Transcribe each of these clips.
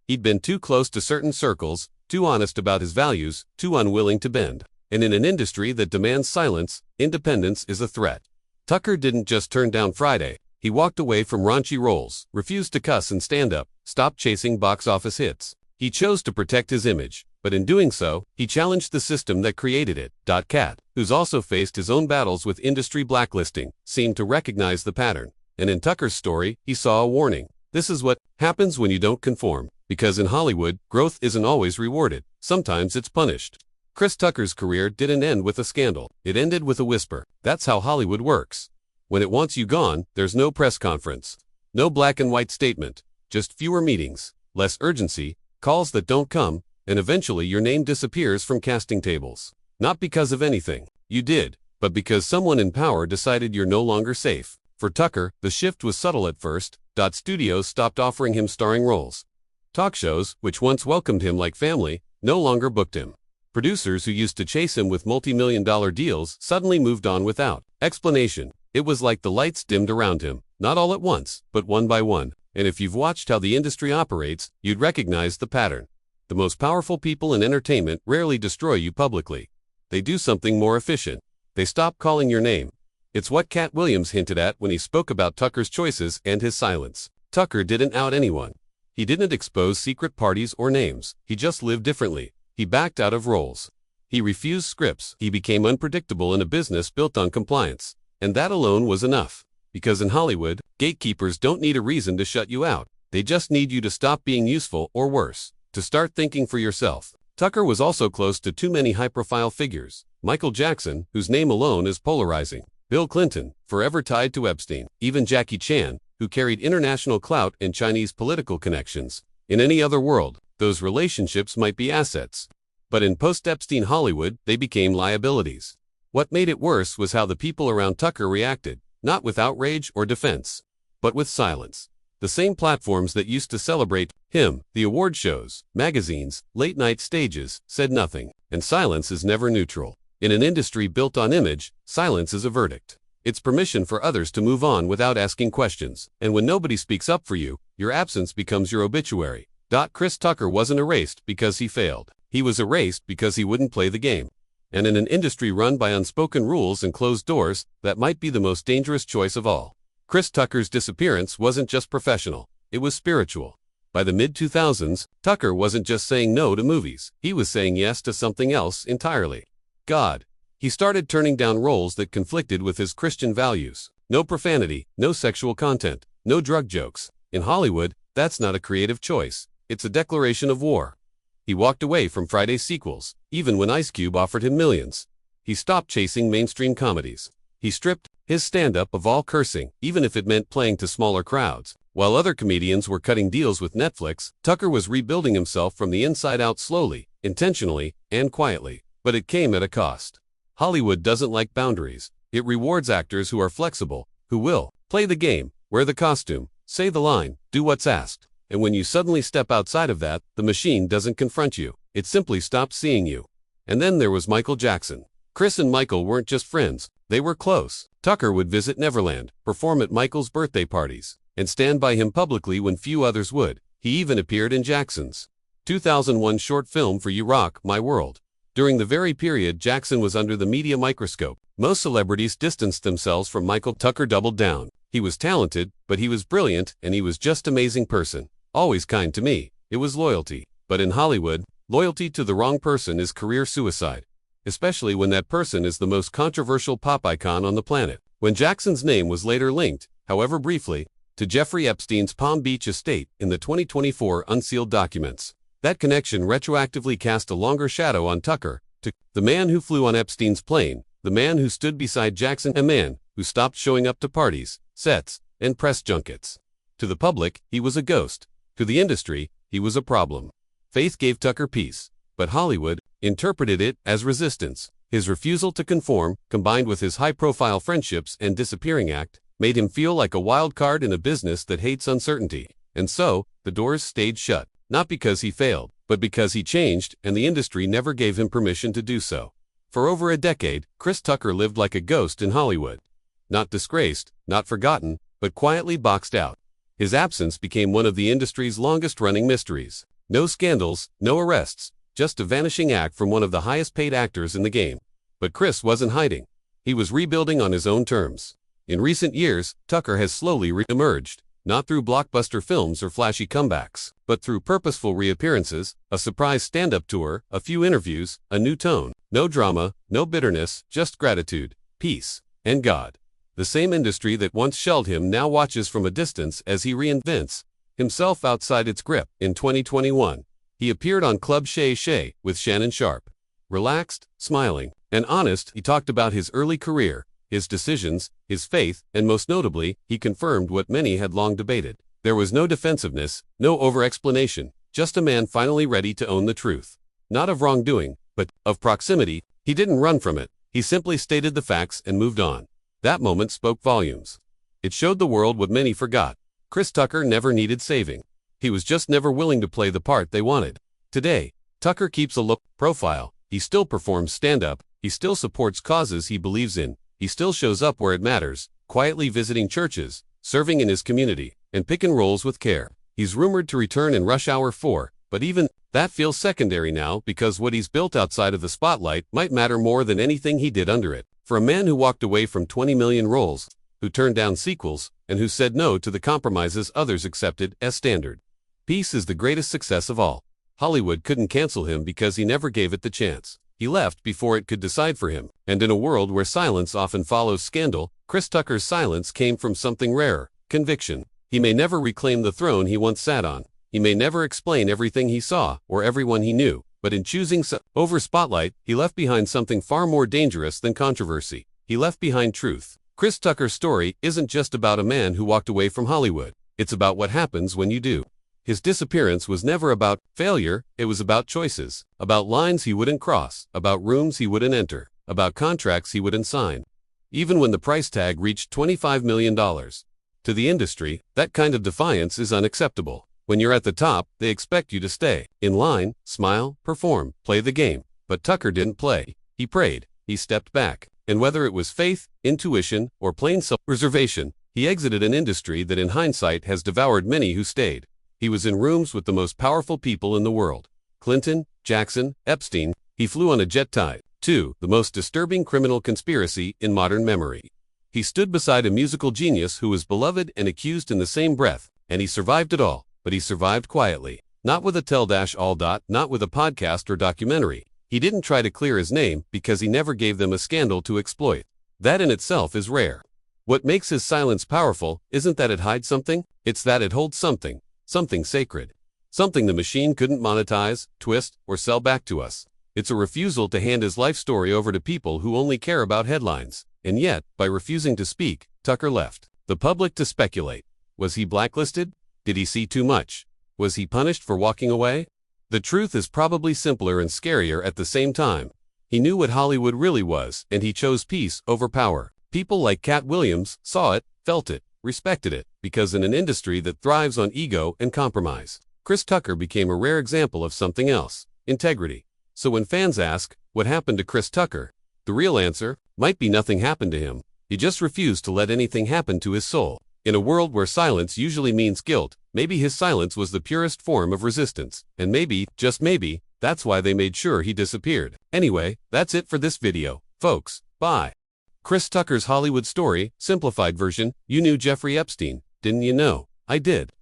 He'd been too close to certain circles, too honest about his values, too unwilling to bend. And in an industry that demands silence, independence is a threat. Tucker didn't just turn down Friday. He walked away from raunchy roles, refused to cuss and stand up, stopped chasing box office hits. He chose to protect his image, but in doing so, he challenged the system that created it. Katt, who's also faced his own battles with industry blacklisting, seemed to recognize the pattern. And in Tucker's story, he saw a warning. This is what happens when you don't conform. Because in Hollywood, growth isn't always rewarded. Sometimes it's punished. Chris Tucker's career didn't end with a scandal. It ended with a whisper. That's how Hollywood works. When it wants you gone, there's no press conference. No black and white statement. Just fewer meetings, less urgency, calls that don't come, and eventually your name disappears from casting tables. Not because of anything you did, but because someone in power decided you're no longer safe. For Tucker, the shift was subtle at first. Studios stopped offering him starring roles. Talk shows, which once welcomed him like family, no longer booked him. Producers who used to chase him with multi-million-dollar deals suddenly moved on without explanation. It was like the lights dimmed around him, not all at once, but one by one. And if you've watched how the industry operates, you'd recognize the pattern. The most powerful people in entertainment rarely destroy you publicly. They do something more efficient. They stop calling your name. It's what Katt Williams hinted at when he spoke about Tucker's choices and his silence. Tucker didn't out anyone. He didn't expose secret parties or names. He just lived differently. He backed out of roles. He refused scripts. He became unpredictable in a business built on compliance. And that alone was enough. Because in Hollywood, gatekeepers don't need a reason to shut you out. They just need you to stop being useful, or worse, to start thinking for yourself. Tucker was also close to too many high-profile figures. Michael Jackson, whose name alone is polarizing. Bill Clinton, forever tied to Epstein. Even Jackie Chan, who carried international clout and Chinese political connections. In any other world, those relationships might be assets. But in post-Epstein Hollywood, they became liabilities. What made it worse was how the people around Tucker reacted, not with outrage or defense, but with silence. The same platforms that used to celebrate him, the award shows, magazines, late-night stages, said nothing. And silence is never neutral. In an industry built on image, silence is a verdict. It's permission for others to move on without asking questions. And when nobody speaks up for you, your absence becomes your obituary. Chris Tucker wasn't erased because he failed. He was erased because he wouldn't play the game. And in an industry run by unspoken rules and closed doors, that might be the most dangerous choice of all. Chris Tucker's disappearance wasn't just professional, it was spiritual. By the mid-2000s, Tucker wasn't just saying no to movies, he was saying yes to something else entirely. God. He started turning down roles that conflicted with his Christian values. No profanity, no sexual content, no drug jokes. In Hollywood, that's not a creative choice, it's a declaration of war. He walked away from Friday's sequels, even when Ice Cube offered him millions. He stopped chasing mainstream comedies. He stripped his stand-up of all cursing, even if it meant playing to smaller crowds. While other comedians were cutting deals with Netflix, Tucker was rebuilding himself from the inside out slowly, intentionally, and quietly. But it came at a cost. Hollywood doesn't like boundaries. It rewards actors who are flexible, who will play the game, wear the costume, say the line, do what's asked. And when you suddenly step outside of that, the machine doesn't confront you. It simply stops seeing you. And then there was Michael Jackson. Chris and Michael weren't just friends, they were close. Tucker would visit Neverland, perform at Michael's birthday parties, and stand by him publicly when few others would. He even appeared in Jackson's 2001 short film for You Rock, My World. During the very period Jackson was under the media microscope, most celebrities distanced themselves from Michael. Tucker doubled down. He was talented, but he was brilliant, and he was just an amazing person. Always kind to me. It was loyalty. But in Hollywood, loyalty to the wrong person is career suicide. Especially when that person is the most controversial pop icon on the planet. When Jackson's name was later linked, however briefly, to Jeffrey Epstein's Palm Beach estate in the 2024 unsealed documents, that connection retroactively cast a longer shadow on Tucker, to the man who flew on Epstein's plane, the man who stood beside Jackson, a man who stopped showing up to parties, sets, and press junkets. To the public, he was a ghost. To the industry, he was a problem. Faith gave Tucker peace, but Hollywood interpreted it as resistance. His refusal to conform, combined with his high-profile friendships and disappearing act, made him feel like a wild card in a business that hates uncertainty. And so, the doors stayed shut. Not because he failed, but because he changed, and the industry never gave him permission to do so. For over a decade, Chris Tucker lived like a ghost in Hollywood. Not disgraced, not forgotten, but quietly boxed out. His absence became one of the industry's longest-running mysteries. No scandals, no arrests, just a vanishing act from one of the highest-paid actors in the game. But Chris wasn't hiding. He was rebuilding on his own terms. In recent years, Tucker has slowly re-emerged, not through blockbuster films or flashy comebacks, but through purposeful reappearances, a surprise stand-up tour, a few interviews, a new tone. No drama, no bitterness, just gratitude, peace, and God. The same industry that once shelled him now watches from a distance as he reinvents himself outside its grip. In 2021, he appeared on Club Shay Shay with Shannon Sharpe. Relaxed, smiling, and honest, he talked about his early career, his decisions, his faith, and most notably, he confirmed what many had long debated. There was no defensiveness, no over-explanation, just a man finally ready to own the truth. Not of wrongdoing, but of proximity. He didn't run from it. He simply stated the facts and moved on. That moment spoke volumes. It showed the world what many forgot. Chris Tucker never needed saving. He was just never willing to play the part they wanted. Today, Tucker keeps a low profile. He still performs stand-up. He still supports causes he believes in. He still shows up where it matters, quietly visiting churches, serving in his community, and picking roles with care. He's rumored to return in Rush Hour 4, but even that feels secondary now because what he's built outside of the spotlight might matter more than anything he did under it. For a man who walked away from 20 million roles, who turned down sequels, and who said no to the compromises others accepted as standard. Peace is the greatest success of all. Hollywood couldn't cancel him because he never gave it the chance. He left before it could decide for him. And in a world where silence often follows scandal, Chris Tucker's silence came from something rarer: conviction. He may never reclaim the throne he once sat on. He may never explain everything he saw or everyone he knew. But in choosing over spotlight, he left behind something far more dangerous than controversy. He left behind truth. Chris Tucker's story isn't just about a man who walked away from Hollywood. It's about what happens when you do. His disappearance was never about failure, it was about choices, about lines he wouldn't cross, about rooms he wouldn't enter, about contracts he wouldn't sign. Even when the price tag reached $25 million. To the industry, that kind of defiance is unacceptable. When you're at the top, they expect you to stay in line, smile, perform, play the game. But Tucker didn't play. He prayed. He stepped back. And whether it was faith, intuition, or plain self-preservation, he exited an industry that in hindsight has devoured many who stayed. He was in rooms with the most powerful people in the world. Clinton, Jackson, Epstein. He flew on a jet tide. 2. The most disturbing criminal conspiracy in modern memory. He stood beside a musical genius who was beloved and accused in the same breath, and he survived it all. But he survived quietly. Not with a tell-all. Not with a podcast or documentary. He didn't try to clear his name because he never gave them a scandal to exploit. That in itself is rare. What makes his silence powerful isn't that it hides something, it's that it holds something. Something sacred. Something the machine couldn't monetize, twist, or sell back to us. It's a refusal to hand his life story over to people who only care about headlines. And yet, by refusing to speak, Tucker left the public to speculate. Was he blacklisted? Did he see too much? Was he punished for walking away? The truth is probably simpler and scarier at the same time. He knew what Hollywood really was, and he chose peace over power. People like Katt Williams saw it, felt it, respected it, because in an industry that thrives on ego and compromise, Chris Tucker became a rare example of something else: integrity. So when fans ask, what happened to Chris Tucker? The real answer might be nothing happened to him. He just refused to let anything happen to his soul. In a world where silence usually means guilt, maybe his silence was the purest form of resistance. And maybe, just maybe, that's why they made sure he disappeared. Anyway, that's it for this video, folks. Bye. Chris Tucker's Hollywood story, simplified version. You knew Jeffrey Epstein, didn't you know? I did.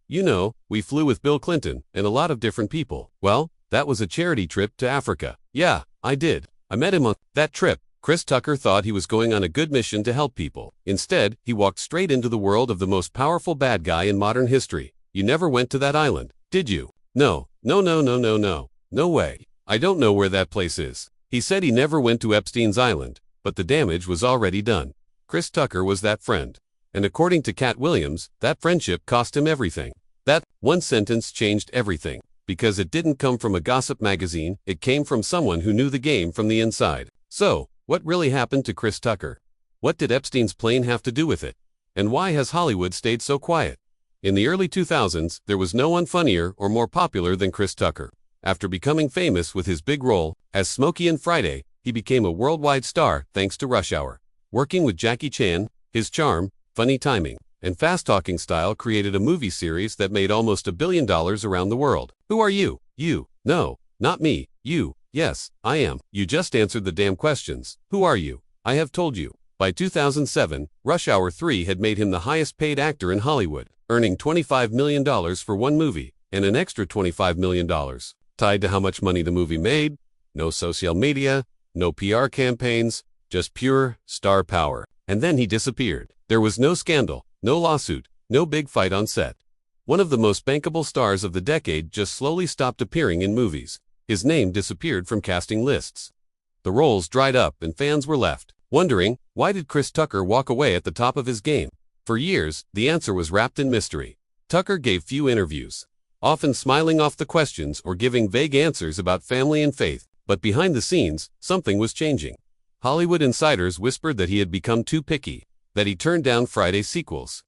You know, we flew with Bill Clinton and a lot of different people. Well, that was a charity trip to Africa. Yeah, I did. I met him on that trip. Chris Tucker thought he was going on a good mission to help people. Instead, he walked straight into the world of the most powerful bad guy in modern history. You never went to that island, did you? No. No way. I don't know where that place is. He said he never went to Epstein's island, but the damage was already done. Chris Tucker was that friend. And according to Katt Williams, that friendship cost him everything. That one sentence changed everything. Because it didn't come from a gossip magazine, it came from someone who knew the game from the inside. So, what really happened to Chris Tucker? What did Epstein's plane have to do with it? And why has Hollywood stayed so quiet? In the early 2000s, there was no one funnier or more popular than Chris Tucker. After becoming famous with his big role as Smokey in Friday, he became a worldwide star thanks to Rush Hour. Working with Jackie Chan, his charm, funny timing, and fast-talking style created a movie series that made almost $1 billion around the world. Who are you? You. No, not me. You. Yes, I am. You just answered the damn questions. Who are you? I have told you. By 2007, Rush Hour 3 had made him the highest-paid actor in Hollywood, earning $25 million for one movie, and an extra $25 million. Tied to how much money the movie made, no social media, no PR campaigns, just pure star power. And then he disappeared. There was no scandal, no lawsuit, no big fight on set. One of the most bankable stars of the decade just slowly stopped appearing in movies. His name disappeared from casting lists. The roles dried up and fans were left wondering, why did Chris Tucker walk away at the top of his game? For years, the answer was wrapped in mystery. Tucker gave few interviews, often smiling off the questions or giving vague answers about family and faith. But behind the scenes, something was changing. Hollywood insiders whispered that he had become too picky, that he turned down Friday sequels,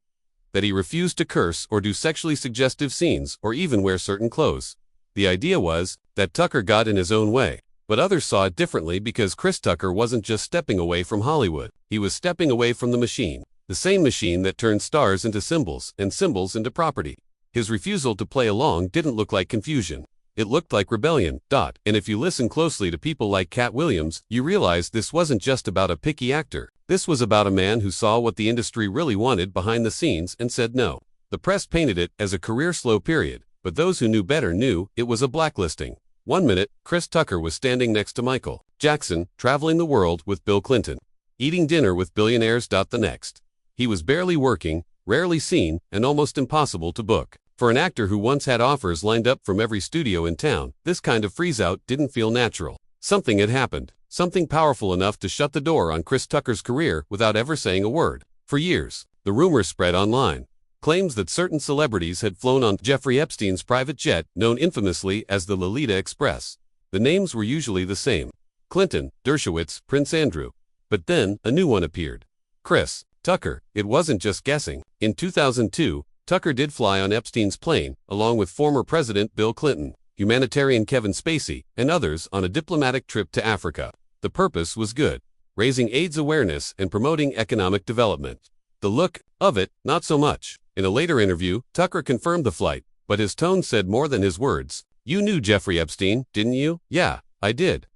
that he refused to curse or do sexually suggestive scenes or even wear certain clothes. The idea was that Tucker got in his own way, but others saw it differently because Chris Tucker wasn't just stepping away from Hollywood, he was stepping away from the machine, the same machine that turned stars into symbols and symbols into property. His refusal to play along didn't look like confusion. It looked like rebellion. And if you listen closely to people like Katt Williams, you realize this wasn't just about a picky actor. This was about a man who saw what the industry really wanted behind the scenes and said no. The press painted it as a career slow period, but those who knew better knew it was a blacklisting. One minute, Chris Tucker was standing next to Michael Jackson, traveling the world with Bill Clinton, eating dinner with billionaires. The next, he was barely working, rarely seen, and almost impossible to book. For an actor who once had offers lined up from every studio in town, this kind of freeze-out didn't feel natural. Something had happened, something powerful enough to shut the door on Chris Tucker's career without ever saying a word. For years, the rumors spread online. Claims that certain celebrities had flown on Jeffrey Epstein's private jet, known infamously as the Lolita Express. The names were usually the same: Clinton, Dershowitz, Prince Andrew. But then, a new one appeared. Chris Tucker. It wasn't just guessing. In 2002, Tucker did fly on Epstein's plane, along with former President Bill Clinton, humanitarian Kevin Spacey, and others on a diplomatic trip to Africa. The purpose was good: raising AIDS awareness and promoting economic development. The look of it, not so much. In a later interview, Tucker confirmed the flight, but his tone said more than his words. You knew Jeffrey Epstein, didn't you? Yeah, I did.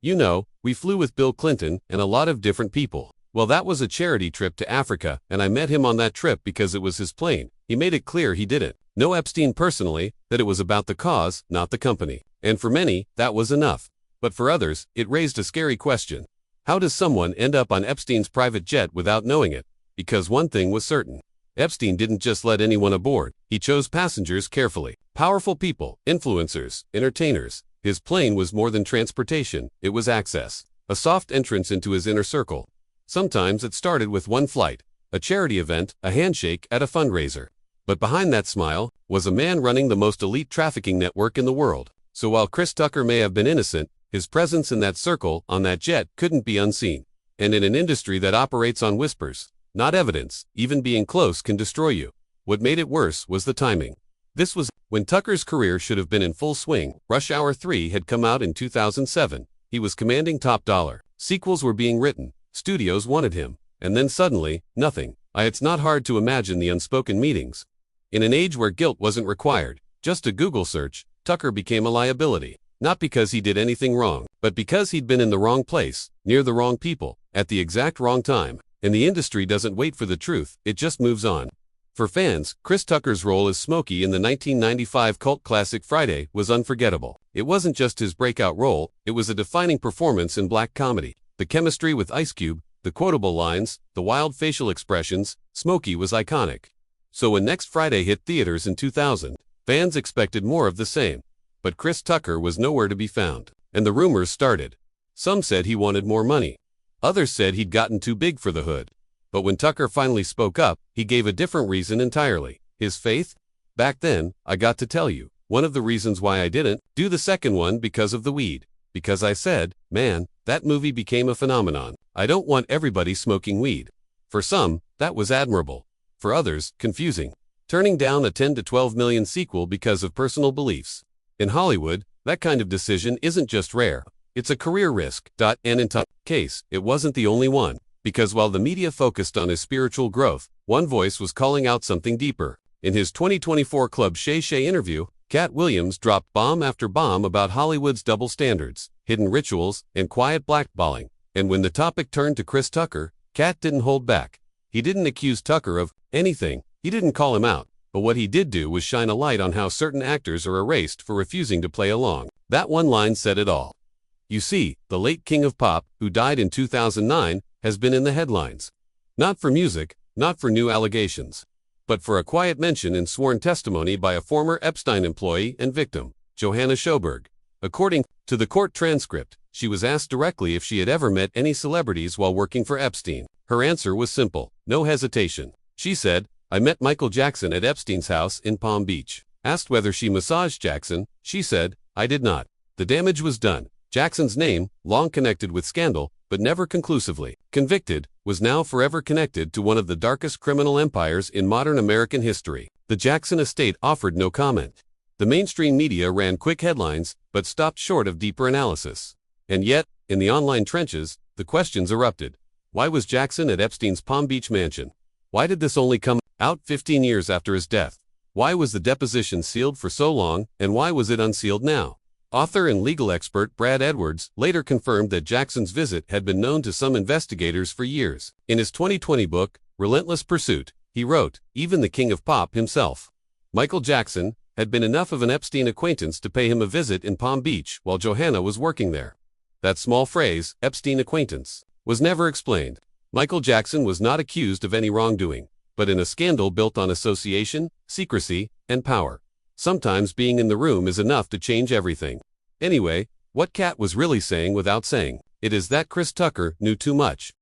You know, we flew with Bill Clinton and a lot of different people. Well, that was a charity trip to Africa, and I met him on that trip because it was his plane. He made it clear he didn't know Epstein personally, that it was about the cause, not the company. And for many, that was enough. But for others, it raised a scary question. How does someone end up on Epstein's private jet without knowing it? Because one thing was certain. Epstein didn't just let anyone aboard. He chose passengers carefully. Powerful people, influencers, entertainers. His plane was more than transportation, it was access. A soft entrance into his inner circle. Sometimes it started with one flight, a charity event, a handshake at a fundraiser. But behind that smile was a man running the most elite trafficking network in the world. So while Chris Tucker may have been innocent, his presence in that circle, on that jet, couldn't be unseen. And in an industry that operates on whispers, not evidence, even being close can destroy you. What made it worse was the timing. This was when Tucker's career should have been in full swing. Rush Hour 3 had come out in 2007. He was commanding top dollar. Sequels were being written. Studios wanted him. And then suddenly, nothing. It's not hard to imagine the unspoken meetings. In an age where guilt wasn't required, just a Google search, Tucker became a liability. Not because he did anything wrong, but because he'd been in the wrong place, near the wrong people, at the exact wrong time. And the industry doesn't wait for the truth, it just moves on. For fans, Chris Tucker's role as Smokey in the 1995 cult classic Friday was unforgettable. It wasn't just his breakout role, it was a defining performance in black comedy. The chemistry with Ice Cube, the quotable lines, the wild facial expressions, Smokey was iconic. So when Next Friday hit theaters in 2000, fans expected more of the same. But Chris Tucker was nowhere to be found, and the rumors started. Some said he wanted more money. Others said he'd gotten too big for the hood. But when Tucker finally spoke up, he gave a different reason entirely. His faith? Back then, I got to tell you, one of the reasons why I didn't do the second one because of the weed. Because I said, man, that movie became a phenomenon. I don't want everybody smoking weed. For some, that was admirable. For others, confusing. Turning down a 10 to 12 million sequel because of personal beliefs. In Hollywood, that kind of decision isn't just rare. It's a career risk. And in Tucker's case, it wasn't the only one. Because while the media focused on his spiritual growth, one voice was calling out something deeper. In his 2024 Club Shay Shay interview, Katt Williams dropped bomb after bomb about Hollywood's double standards, hidden rituals, and quiet blackballing. And when the topic turned to Chris Tucker, Katt didn't hold back. He didn't accuse Tucker of anything, he didn't call him out, but what he did do was shine a light on how certain actors are erased for refusing to play along. That one line said it all. You see, the late king of pop, who died in 2009, has been in the headlines. Not for music, not for new allegations, but for a quiet mention in sworn testimony by a former Epstein employee and victim, Johanna Schoberg. According to the court transcript, she was asked directly if she had ever met any celebrities while working for Epstein. Her answer was simple, no hesitation. She said, I met Michael Jackson at Epstein's house in Palm Beach. Asked whether she massaged Jackson, she said, I did not. The damage was done. Jackson's name, long connected with scandal, but never conclusively convicted, was now forever connected to one of the darkest criminal empires in modern American history. The Jackson estate offered no comment. The mainstream media ran quick headlines, but stopped short of deeper analysis. And yet, in the online trenches, the questions erupted. Why was Jackson at Epstein's Palm Beach mansion? Why did this only come out 15 years after his death? Why was the deposition sealed for so long, and why was it unsealed now? Author and legal expert Brad Edwards later confirmed that Jackson's visit had been known to some investigators for years. In his 2020 book, Relentless Pursuit, he wrote, even the king of pop himself, Michael Jackson, had been enough of an Epstein acquaintance to pay him a visit in Palm Beach while Johanna was working there. That small phrase, Epstein acquaintance, was never explained. Michael Jackson was not accused of any wrongdoing, but in a scandal built on association, secrecy, and power. Sometimes being in the room is enough to change everything. Anyway, what Katt was really saying without saying it is that Chris Tucker knew too much.